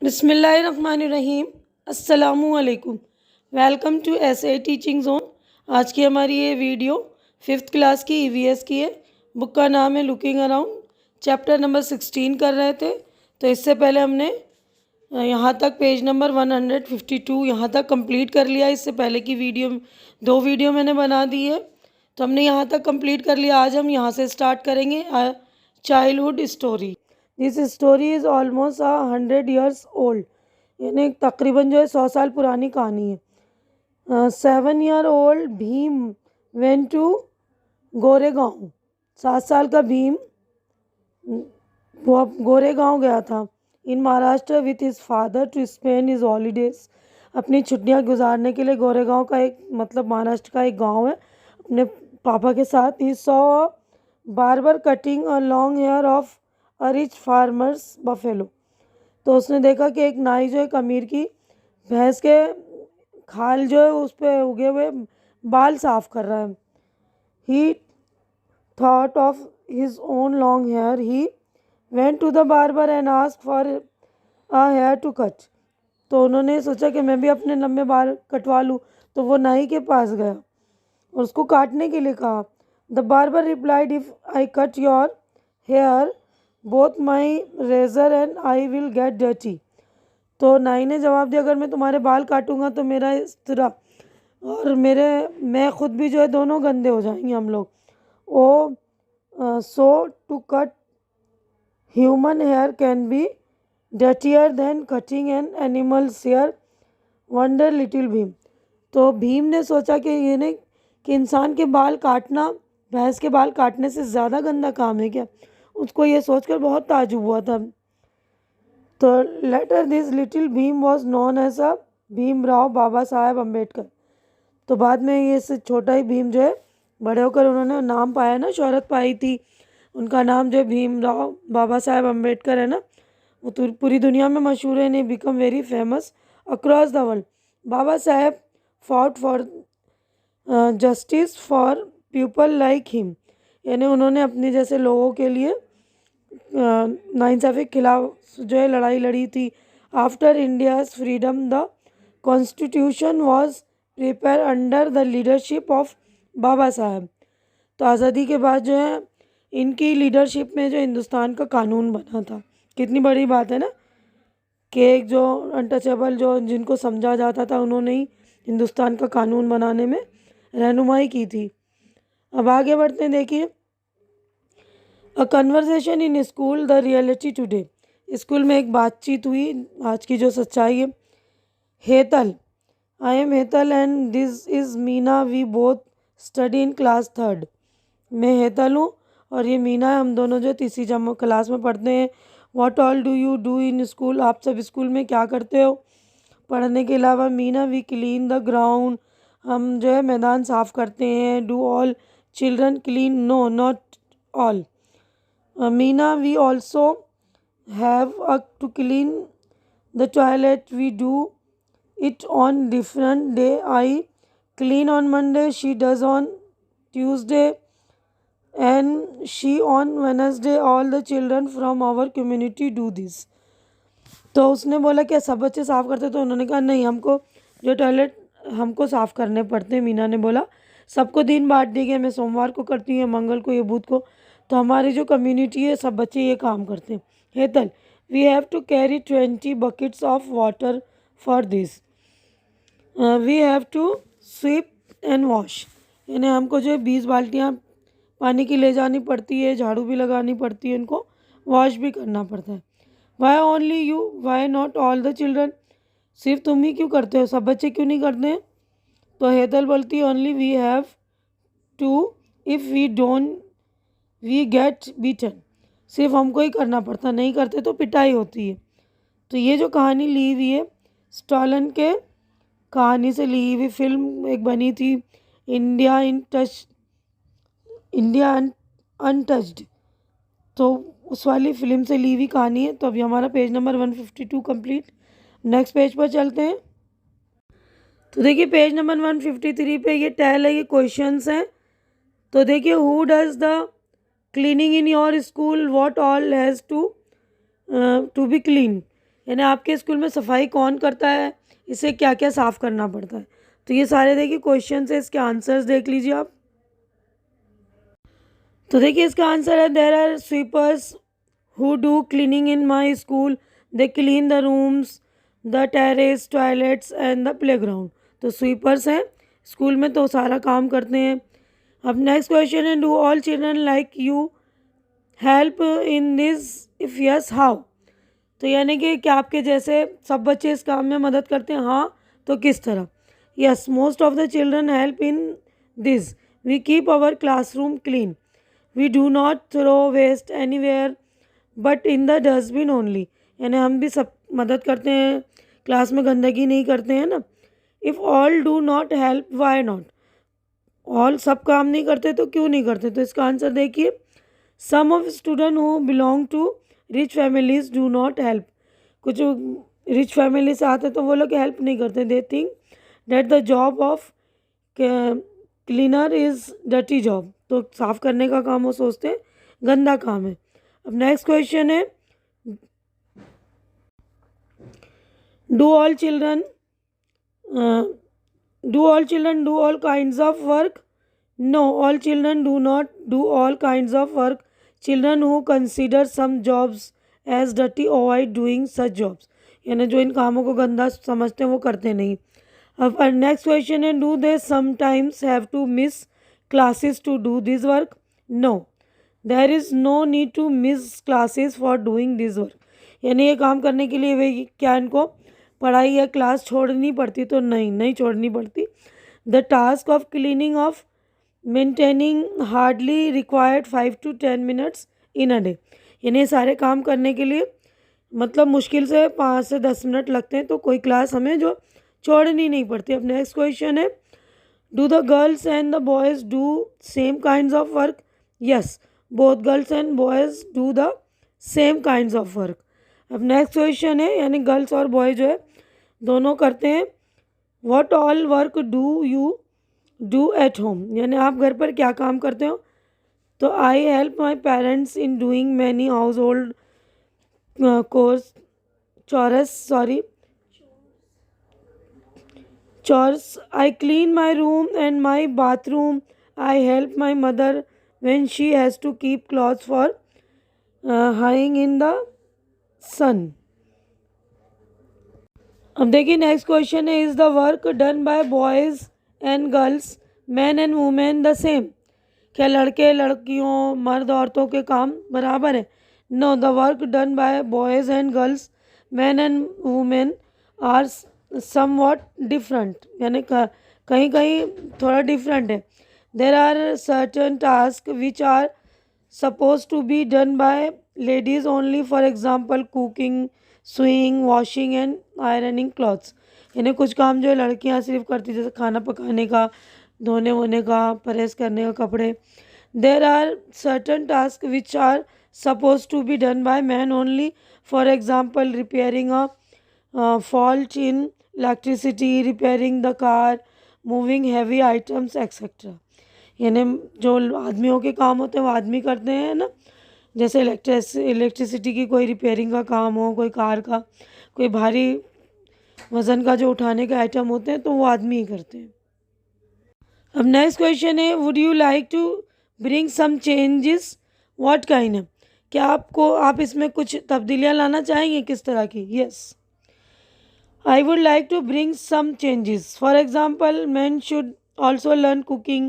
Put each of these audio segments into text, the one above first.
बिस्मिल्लाहिर्रहमानिर्रहीम। अस्सलामुअलैकुम। Welcome to SA teaching zone. आज की हमारी ये वीडियो 5th क्लास की ईवीएस की है। बुक का नाम है लुकिंग अराउंड। चैप्टर नंबर 16 कर रहे थे। तो इससे पहले हमने यहाँ तक पेज नंबर 152 यहाँ तक कंप्लीट कर लिया। इससे पहले की वीडियो 2 वीडियो मैंने बना दी है, तो हमने यहाँ तक कंप्लीट कर लिया। आज हम यहाँ से स्टार्ट करेंगे childhood story. This story is almost 100 years old, यानी तकरीबन जो है 100 साल पुरानी कहानी है। 7 year old Bhim went to Goregaon. 7 साल का भीम वो गोरेगांव गया था। In Maharashtra with his father to spend his holidays. अपनी छुट्टियां गुजारने के लिए गोरेगांव का एक महाराष्ट्र का एक गांव है, अपने पापा के साथ। He saw barber cutting a long hair of a rich farmer's buffalo. तो उसने देखा कि एक नाई जो है अमीर की भैंस के खाल जो है उस पर उगे हुए बाल साफ कर रहा है। He thought of his own long hair. He went to the barber and ask for a hair to cut. तो उन्होंने सोचा कि मैं भी अपने लंबे बाल कटवा लूँ, तो वो नाई के पास गया और उसको काटने के लिए कहा। The barber replied, if I cut your hair both my razor and I will get dirty. तो नाई ने जवाब दिया, अगर मैं तुम्हारे बाल काटूंगा तो मेरा इस्तिरा और मैं खुद भी जो है दोनों गंदे हो जाएंगे हम लोग। So to cut human hair can be dirtier than cutting an animals hair, wonder little Bhim. तो भीम ने सोचा कि ये नहीं कि इंसान के बाल काटना भैंस के बाल काटने से ज़्यादा गंदा काम है क्या। उसको ये सोचकर बहुत ताज्जुब हुआ था। तो later this little Bhim was known as a Bhimrao Baba Saheb Ambedkar. तो बाद में ये से छोटा ही भीम जो है बड़े होकर उन्होंने नाम पाया ना, शोहरत पाई थी। उनका नाम जो है भीमराव बाबा साहेब अम्बेडकर है ना, वो तो पूरी दुनिया में मशहूर है। ने become very famous across the world. Baba Saheb fought for justice for people like him, यानी उन्होंने अपने जैसे लोगों के लिए नाइंसाफ़ी के खिलाफ जो है लड़ाई लड़ी थी। After India's freedom the constitution was prepare under the leadership of Baba Sahab. तो आज़ादी के बाद जो है इनकी लीडरशिप में जो हिंदुस्तान का कानून बना था। कितनी बड़ी बात है ना कि एक जो अनटचेबल जो जिनको समझा जाता था उन्होंने ही हिंदुस्तान का कानून बनाने में रहनुमाई की थी। अब आगे बढ़ते हैं। देखिए, a conversation in school the reality today. School में एक बातचीत हुई, आज की जो सच्चाई है। Hetal, I am Hetal and this is Meena, we both study in class 3rd। मैं हेतल हूँ और ये मीना है, हम दोनों जो 3री क्लास में पढ़ते हैं। What all do you do in school, आप सब स्कूल में क्या करते हो पढ़ने के अलावा। Meena, we clean the ground, हम जो है मैदान साफ़ करते हैं। Do all children clean, no not all. Meena, we also have to clean the toilet, we do it on different day. I clean on Monday, she does on Tuesday, and she on Wednesday. All the children from our community do this. तो उसने बोला क्या सब बच्चे साफ़ करते, तो उन्होंने कहा नहीं, हमको जो टॉयलेट हमको साफ़ करने पड़ते हैं। मीना ने बोला सबको दिन बांट दिए गए, मैं सोमवार को करती हूँ, मंगल को, ये बुध को। तो हमारी जो कम्युनिटी है सब बच्चे ये काम करते हैं। Hetal, we have to carry 20 buckets of water for this, we have to sweep and wash, यानी हमको जो है 20 बाल्टियाँ पानी की ले जानी पड़ती है, झाड़ू भी लगानी पड़ती है, उनको वॉश भी करना पड़ता है। Why only you, why not all the children, सिर्फ तुम ही क्यों करते हो, सब बच्चे क्यों नहीं करते हैं। तो हेतल बोलती है only we have to, if we don't we get beaten, सिर्फ हमको ही करना पड़ता, नहीं करते तो पिटाई होती है। तो ये जो कहानी ली हुई है स्टॉलन के कहानी से ली हुई। फिल्म एक बनी थी इंडिया अनटच्ड, तो उस वाली फिल्म से ली हुई कहानी है। तो अभी हमारा page number 152 complete. Next page पर चलते हैं। तो देखिए पेज नंबर 153 पे ये टेल है, ये क्वेश्चंस हैं। तो देखिए, who does the cleaning in your school, what all has to be clean. यानी आपके स्कूल में सफाई कौन करता है, इसे क्या क्या साफ़ करना पड़ता है। तो ये सारे देखिए क्वेश्चन है, इसके आंसर्स देख लीजिए आप। तो देखिए इसका आंसर है there are sweepers who do cleaning in my school, they clean the rooms, the terrace, toilets and the playground. तो स्वीपर्स हैं स्कूल में, तो सारा काम करते हैं। अब नेक्स्ट क्वेश्चन है, do all children like you help in this, if yes how. तो यानी कि क्या आपके जैसे सब बच्चे इस काम में मदद करते हैं, हाँ तो किस तरह। Yes, most of the children help in this, we keep our classroom clean, we do not throw waste anywhere but in the dustbin only. यानी हम भी सब मदद करते हैं, क्लास में गंदगी नहीं करते हैं ना। If all do not help why not, all सब काम नहीं करते तो क्यों नहीं करते। तो इसका आंसर देखिए, some of student who belong to rich families do not help. कुछ रिच फैमिली से आते तो वो लोग हेल्प नहीं करते, they think that the job of cleaner is dirty job. तो साफ़ करने का काम वो सोचते हैं गंदा काम है। अब नेक्स्ट क्वेश्चन है, do all children do all kinds of work. No, all children do not do all kinds of work, children who consider some jobs as dirty avoid doing such jobs. यानी जो इन कामों को गंदा समझते हैं वो करते नहीं। अब नेक्स्ट क्वेश्चन है, do they sometimes have to miss classes to do this work. No, there is no need to miss classes for doing this work. यानी ये काम करने के लिए वे क्या इनको पढ़ाई या क्लास छोड़नी पड़ती, तो नहीं छोड़नी पड़ती। The task of cleaning of maintaining hardly required 5 to 10 minutes in a day. यानी सारे काम करने के लिए मतलब मुश्किल से 5 से 10 मिनट लगते हैं, तो कोई क्लास हमें जो छोड़नी नहीं पड़ती। अब नेक्स्ट क्वेश्चन है, do the girls and the boys do same kinds of work. Yes, both girls and boys do the same kinds of work. अब नेक्स्ट क्वेश्चन है, यानी गर्ल्स और बॉय जो है दोनों करते हैं। What all work do you do at home. यानी आप घर पर क्या काम करते हो। तो I help my parents in doing many house hold course chores. I clean my room and my bathroom. I help my mother when she has to keep clothes for hanging in the sun. अब देखिए next question है, is the work done by boys and girls, man and women the same. क्या लड़के लड़कियों मर्द औरतों के काम बराबर है। No, the work done by boys and girls, man and women are somewhat different. यानी कहीं कहीं थोड़ा डिफरेंट है। There are certain task which are suppose to be done by ladies only, for example cooking, sewing, washing and ironing clothes. यानी कुछ काम जो है लड़कियां सिर्फ करती, जैसे खाना पकाने का, धोने वोने का, प्रेस करने का कपड़े। There are certain task which are suppose to be done by man only, for example repairing a fault in electricity, repairing the car, moving heavy items etcetera. यानी जो आदमियों के काम होते हैं वो आदमी करते हैं ना, जैसे इलेक्ट्रिसिटी की कोई रिपेयरिंग का काम हो, कोई कार का, कोई भारी वज़न का जो उठाने के आइटम होते हैं तो वो आदमी ही करते हैं। अब नेक्स्ट क्वेश्चन है, would you like to bring some changes, what kind है। क्या आप इसमें कुछ तब्दीलियाँ लाना चाहेंगे, किस तरह की। Yes, I would like to bring some changes. For example, men should also learn cooking,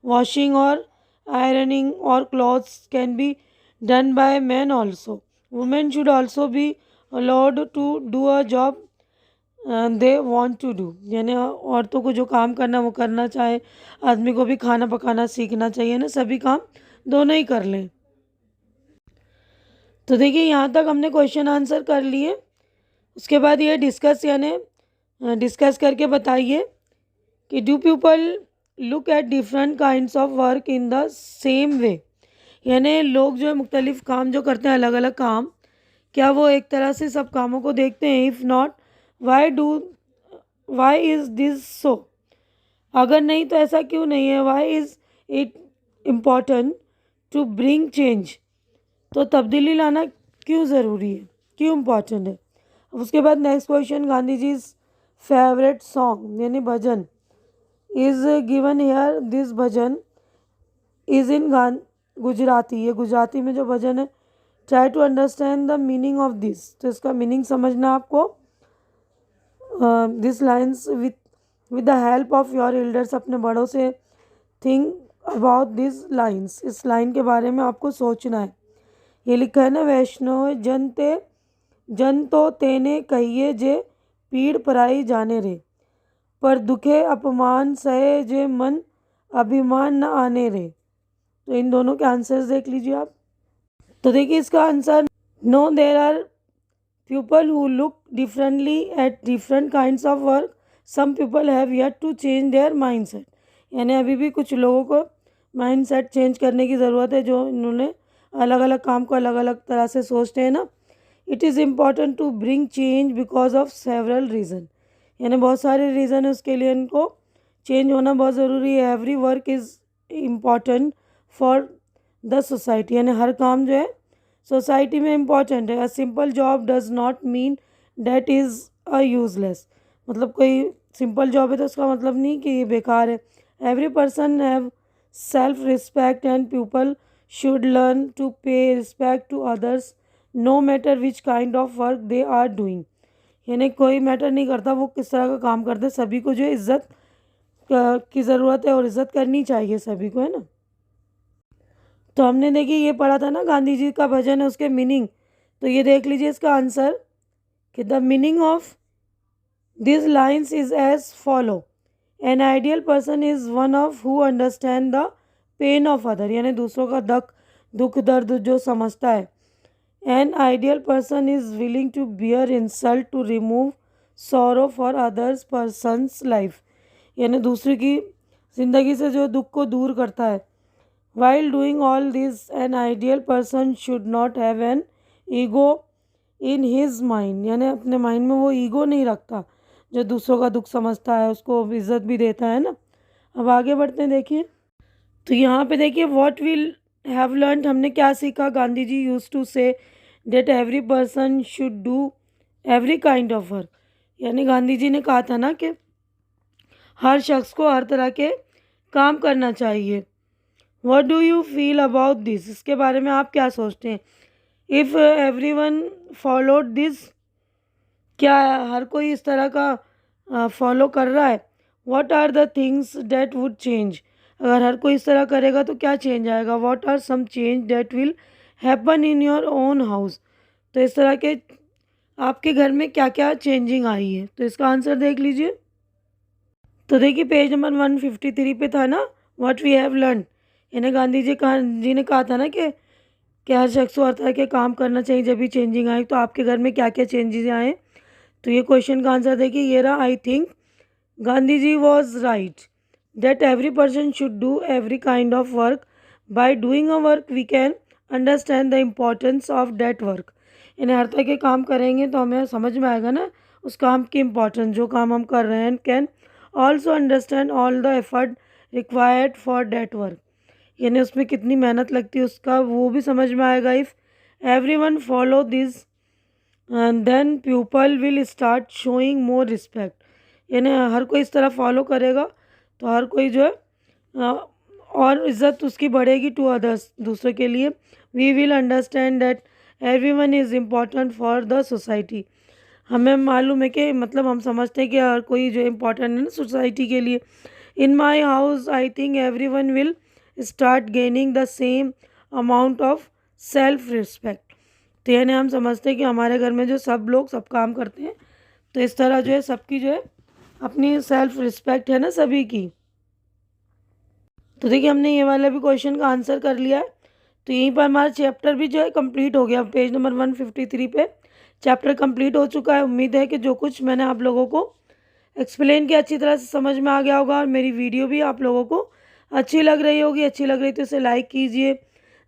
washing or ironing or clothes can be done by men also. Women should also be allowed to do a job they want to do. यानी औरतों को जो काम करना वो करना चाहे, आदमी को भी खाना पकाना सीखना चाहिए ना, सभी काम दोनों ही कर लें। तो देखिए यहाँ तक हमने क्वेश्चन आंसर कर लिए। उसके बाद ये डिस्कस करके बताइए कि do people look at different kinds of work in the same way. यानी लोग जो है मुख्तलिफ काम जो करते हैं, अलग अलग काम, क्या वो एक तरह से सब कामों को देखते हैं। If not, why is this so. अगर नहीं तो ऐसा क्यों नहीं है। Why is it important to bring change. तो तब्दीली लाना क्यों ज़रूरी है, क्यों इम्पॉर्टेंट है। उसके बाद next question, Gandhi ji favourite song यानी भजन is given here. This bhajan is in Gujarati, ये गुजराती में जो भजन है। Try to understand the meaning of this, तो इसका मीनिंग समझना आपको। This lines with the help of your elders, अपने बड़ों से थिंक अबाउट दिस लाइन्स, इस लाइन के बारे में आपको सोचना है। ये लिखा है ना, वैष्णव जन तो तेने कहिए जे पीड़ पराई जाने रे, पर दुखे अपमान सहे जे मन अभिमान न आने रे। तो इन दोनों के आंसर्स देख लीजिए आप। तो देखिए इसका answer, no there are people who look differently at different kinds of work, some people have yet to change their mindset. यानी अभी भी कुछ लोगों को माइंडसेट चेंज करने की ज़रूरत है, जो इन्होंने अलग अलग काम को अलग अलग तरह से सोचते हैं ना। It is important to bring change because of several reason, यानी बहुत सारे रीज़न है उसके लिए इनको चेंज होना बहुत ज़रूरी है। Every work is important for the society, यानी हर काम जो है सोसाइटी में इम्पॉर्टेंट है। A simple job does not mean that is a useless, मतलब कोई सिंपल जॉब है तो उसका मतलब नहीं कि ये बेकार है। Every person have self respect and people should learn to pay respect to others no matter which kind of work they are doing. यानी कोई मैटर नहीं करता वो किस तरह का काम करते, सभी को जो है इज़्ज़त की ज़रूरत है और इज़्ज़त करनी चाहिए सभी को, है ना। तो हमने देखिए ये पढ़ा था ना गांधी जी का भजन है, उसके मीनिंग। तो ये देख लीजिए इसका आंसर कि the meaning of this lines is as follow, an ideal person is one of who understand the pain of other, यानी दूसरों का दुख दर्द जो समझता है। An ideal person is willing to bear insult to remove sorrow for others persons life, यानी दूसरे की ज़िंदगी से जो दुख को दूर करता है। While doing all this, an ideal person should not have an ego in his mind, यानी अपने माइंड में वो ईगो नहीं रखता, जो दूसरों का दुख समझता है उसको इज्जत भी देता है ना। अब आगे बढ़ते हैं, देखिए तो यहाँ पे देखिए व्हाट विल हैव लर्नड, हमने क्या सीखा। Gandhi ji used to say that every person should do every kind of work, यानी गांधी जी ने कहा था ना कि हर शख्स को हर तरह के काम करना चाहिए। What do you feel about this, इसके बारे में आप क्या सोचते हैं। If everyone followed this, क्या हर कोई इस तरह का फॉलो कर रहा है। What are the things that would change, अगर हर कोई इस तरह करेगा तो क्या चेंज आएगा। What are some change that will happen in your own house, तो इस तरह के आपके घर में क्या क्या चेंजिंग आई है। तो इसका आंसर देख लीजिए। तो देखिए पेज नंबर 153 पे था ना, व्हाट वी हैव लर्न, यानी गांधी जी ने कहा था ना कि हर शख्स को हर तरह के काम करना चाहिए जब भी चेंजिंग आए। तो आपके घर में क्या क्या चेंजेस आए, तो ये क्वेश्चन का आंसर देखिए ये रहा। I think Gandhi ji was right that every person should do every kind of work, by doing a work we can understand the importance of that work, यानी हर तरह के काम करेंगे तो हमें समझ में आएगा ना उस काम की इम्पोर्टेंस, जो काम हम कर रहे हैं। Can also understand all the effort required for that work, यानी उसमें कितनी मेहनत लगती है उसका वो भी समझ में आएगा। If everyone follow this then people will start showing more respect, यानी हर कोई इस तरह फॉलो करेगा तो हर कोई जो है और इज़्ज़त उसकी बढ़ेगी टू अदर्स, दूसरे के लिए। We will understand that everyone is important for the society, हमें मालूम है कि मतलब हम समझते हैं कि हर कोई जो इम्पोर्टेंट है ना सोसाइटी के लिए। In my house I think everyone will start gaining the same amount of self respect, तो यानी हम समझते हैं कि हमारे घर में जो सब लोग सब काम करते हैं तो इस तरह जो है सबकी जो है अपनी सेल्फ रिस्पेक्ट है ना सभी की। तो देखिए हमने ये वाला भी क्वेश्चन का आंसर कर लिया है। तो यहीं पर हमारा चैप्टर भी जो है कंप्लीट हो गया। पेज नंबर 153 पे चैप्टर कंप्लीट हो चुका है। उम्मीद है कि जो कुछ मैंने आप लोगों को एक्सप्लेन किया अच्छी तरह से समझ में आ गया होगा और मेरी वीडियो भी आप लोगों को अच्छी लग रही होगी। अच्छी लग रही तो इसे लाइक कीजिए,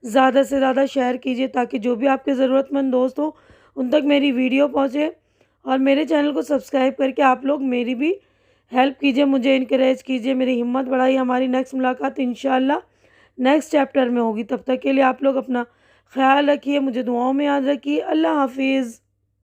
ज़्यादा से ज़्यादा शेयर कीजिए ताकि जो भी आपके ज़रूरतमंद दोस्त हो उन तक मेरी वीडियो पहुंचे। और मेरे चैनल को सब्सक्राइब करके आप लोग मेरी भी हेल्प कीजिए, मुझे इनकरेज कीजिए, मेरी हिम्मत बढ़ाइए। हमारी नेक्स्ट मुलाकात इंशाल्लाह नेक्स्ट चैप्टर में होगी। तब तक के लिए आप लोग अपना ख्याल रखिए, मुझे दुआओं में याद रखिए। अल्लाह हाफिज़।